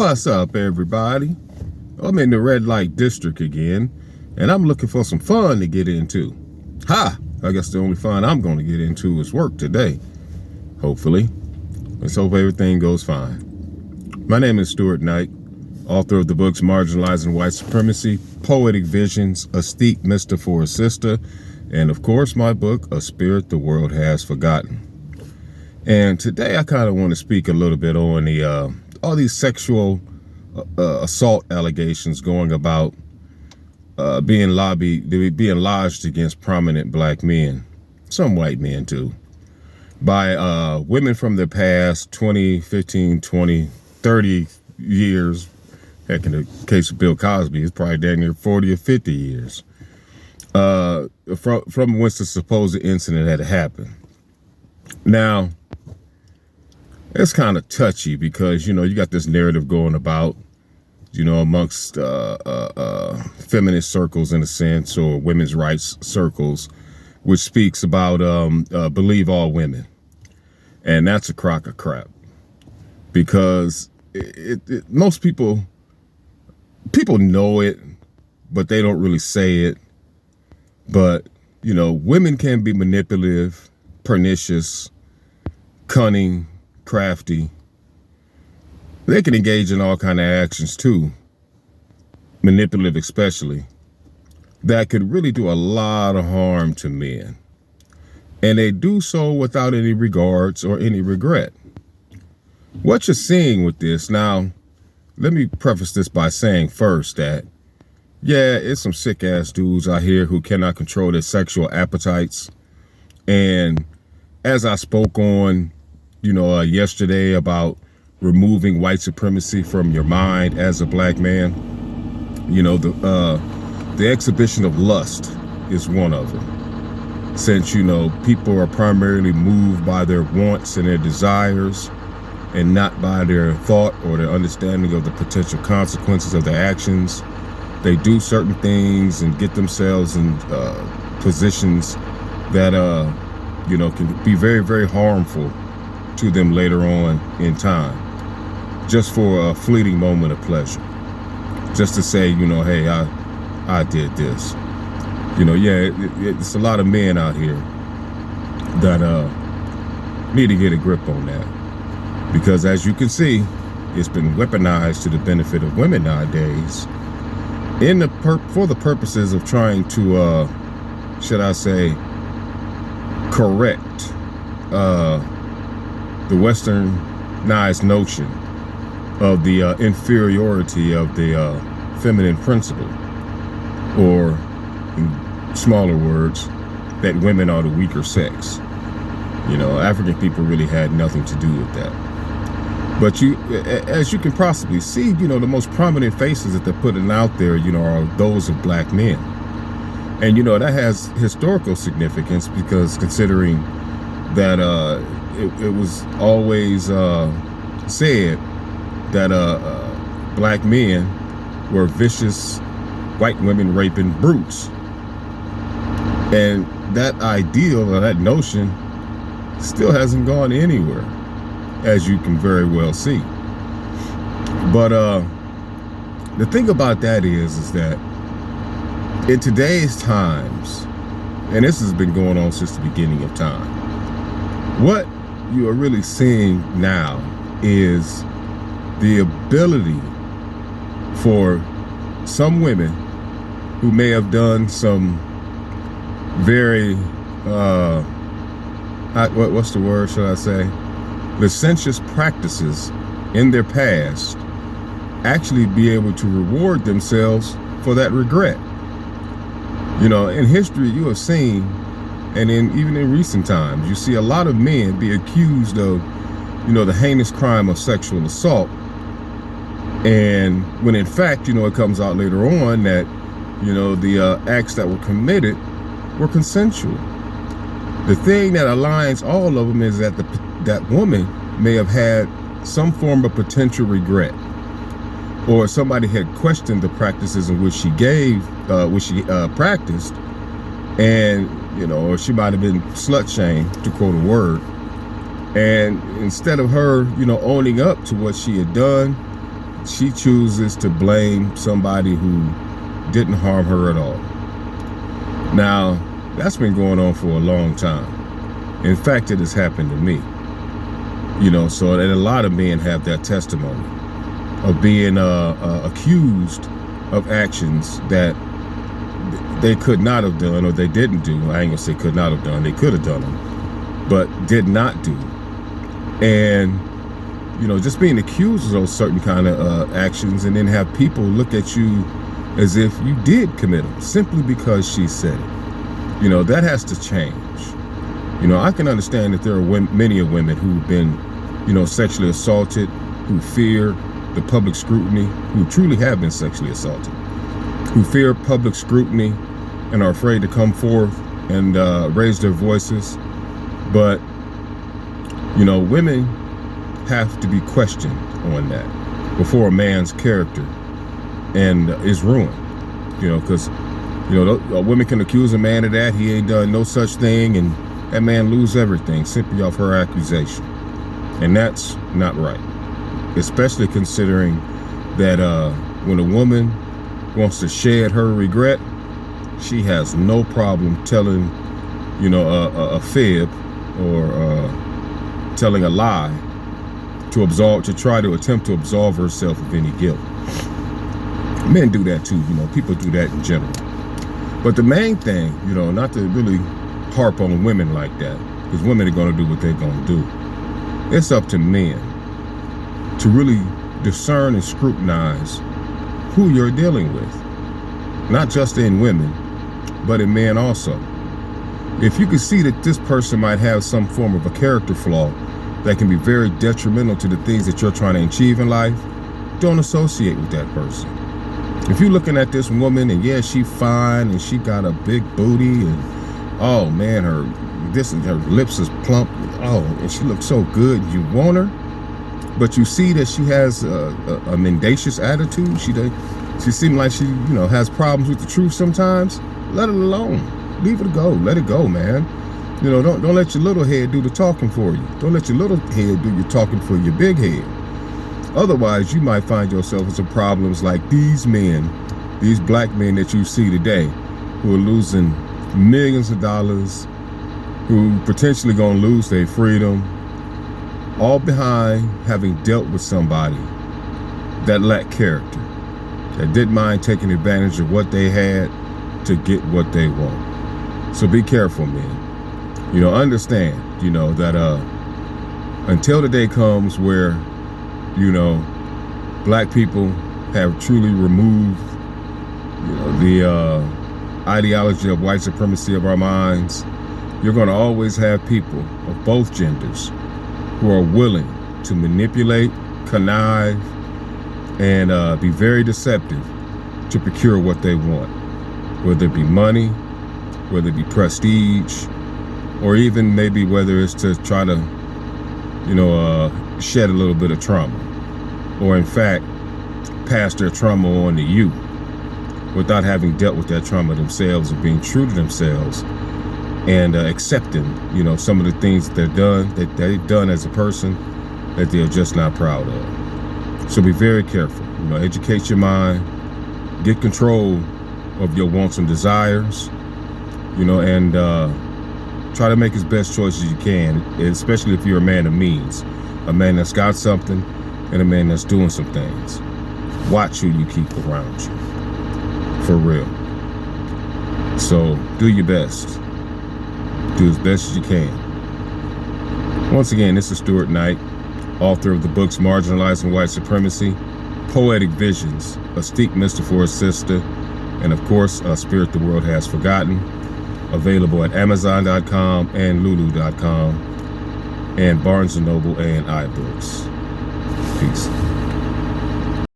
What's up, everybody? I'm in the red light district again, and I'm looking for some fun to get into. I guess the only fun I'm going to get into is work today. Hopefully. Let's hope everything goes fine. My name is Stuart Knight, author of the books Marginalizing White Supremacy, Poetic Visions, A Steep Mister for a Sister, and of course my book, A Spirit the World Has Forgotten. And today I kind of want to speak a little bit on the all these sexual assault allegations going about being lodged against prominent black men, some white men too, by women from the past 20, 15, 20, 30 years. Heck, in the case of Bill Cosby, it's probably down near 40 or 50 years from whence the supposed incident had happened. Now, it's kind of touchy because, you got this narrative going about, amongst feminist circles in a sense, or women's rights circles, which speaks about believe all women. And that's a crock of crap, because most people know it, but they don't really say it. But, women can be manipulative, pernicious, cunning, crafty. They can engage in all kind of actions too, manipulative especially, that could really do a lot of harm to men. And they do so without any regards or any regret. What you're seeing with this now, let me preface this by saying first that, yeah, it's some sick ass dudes out here who cannot control their sexual appetites. And as I spoke on, yesterday about removing white supremacy from your mind as a black man, the exhibition of lust is one of them. Since, people are primarily moved by their wants and their desires and not by their thought or their understanding of the potential consequences of their actions, they do certain things and get themselves in positions that, can be very, very harmful to them later on in time, just for a fleeting moment of pleasure, just to say, hey, I did this. It's a lot of men out here that need to get a grip on that, because as you can see, it's been weaponized to the benefit of women nowadays, for the purposes of trying to, should I say, correct the westernized notion of the inferiority of the feminine principle, or in smaller words, that women are the weaker sex. African people really had nothing to do with that. But as you can possibly see, the most prominent faces that they're putting out there, are those of black men. And, that has historical significance, because considering that it was always said that black men were vicious white women raping brutes. And that ideal, or that notion, still hasn't gone anywhere, as you can very well see. But the thing about that is that in today's times, and this has been going on since the beginning of time, what you are really seeing now is the ability for some women who may have done some very, what's the word, should I say, licentious practices in their past, actually be able to reward themselves for that regret. In history, you have seen, and even in recent times, you see a lot of men be accused of, the heinous crime of sexual assault. And when in fact, it comes out later on that, the acts that were committed were consensual. The thing that aligns all of them is that that woman may have had some form of potential regret, or somebody had questioned the practices in which she practiced, and or she might have been slut shamed, to quote a word, and instead of her owning up to what she had done, she chooses to blame somebody who didn't harm her at all. Now, that's been going on for a long time. In fact, it has happened to me. So that a lot of men have that testimony of being accused of actions that they could not have done, or they didn't do. I ain't gonna say could not have done, they could have done them, but did not do. And just being accused of those certain kind of actions, and then have people look at you as if you did commit them simply because she said it. That has to change. I can understand that there are many women who've been, sexually assaulted, who fear the public scrutiny, who truly have been sexually assaulted, who fear public scrutiny and are afraid to come forth and raise their voices. But, women have to be questioned on that before a man's character and is ruined. Because, women can accuse a man of that. He ain't done no such thing, and that man lose everything simply off her accusation. And that's not right. Especially considering that when a woman wants to shed her regret, she has no problem telling, a fib or telling a lie to try to attempt to absolve herself of any guilt. Men do that too, people do that in general. But the main thing, not to really harp on women like that, because women are going to do what they're going to do. It's up to men to really discern and scrutinize who you're dealing with. Not just in women, but in men also. If you can see that this person might have some form of a character flaw that can be very detrimental to the things that you're trying to achieve in life, don't associate with that person. If you're looking at this woman and yeah, she fine and she got a big booty and oh man, her lips is plump, and she looks so good, you want her, but you see that she has a mendacious attitude. She seems like she has problems with the truth sometimes. Let it alone. Leave it go. Let it go, man. Don't let your little head do the talking for you. Don't let your little head do your talking for your big head. Otherwise, you might find yourself in some problems like these men, these black men that you see today, who are losing millions of dollars, who potentially gonna lose their freedom, all behind having dealt with somebody that lacked character, that didn't mind taking advantage of what they had to get what they want. So be careful, men. Understand, that until the day comes where, black people have truly removed, the ideology of white supremacy of our minds, you're going to always have people of both genders who are willing to manipulate, connive, and be very deceptive to procure what they want, whether it be money, whether it be prestige, or even maybe whether it's to try to, shed a little bit of trauma, or in fact, pass their trauma on to you without having dealt with that trauma themselves, and being true to themselves and accepting, some of the things that they've done as a person that they're just not proud of. So be very careful. Educate your mind, get control of your wants and desires, and try to make as best choices you can, especially if you're a man of means, a man that's got something, and a man that's doing some things. Watch who you keep around you, for real. So do your best. Do as best as you can. Once again, this is Stuart Knight, author of the books Marginalizing White Supremacy, Poetic Visions, A Steep Mister for a Sister, and of course, A Spirit the World Has Forgotten. Available at Amazon.com and Lulu.com and Barnes & Noble and iBooks. Peace.